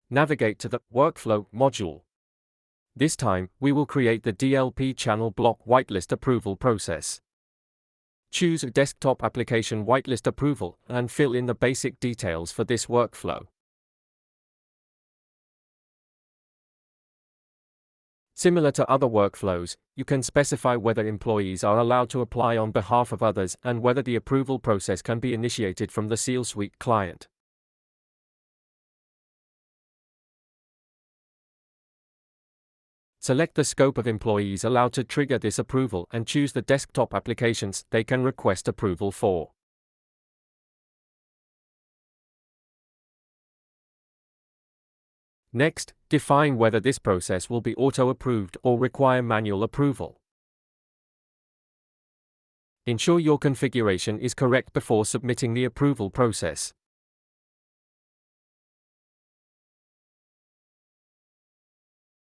Navigate to the Workflow module. This time, we will create the DLP channel block whitelist approval process. Choose a desktop application whitelist approval and fill in the basic details for this workflow. Similar to other workflows, you can specify whether employees are allowed to apply on behalf of others and whether the approval process can be initiated from the SealSuite client. Select the scope of employees allowed to trigger this approval and choose the desktop applications they can request approval for. Next, define whether this process will be auto-approved or require manual approval. Ensure your configuration is correct before submitting the approval process.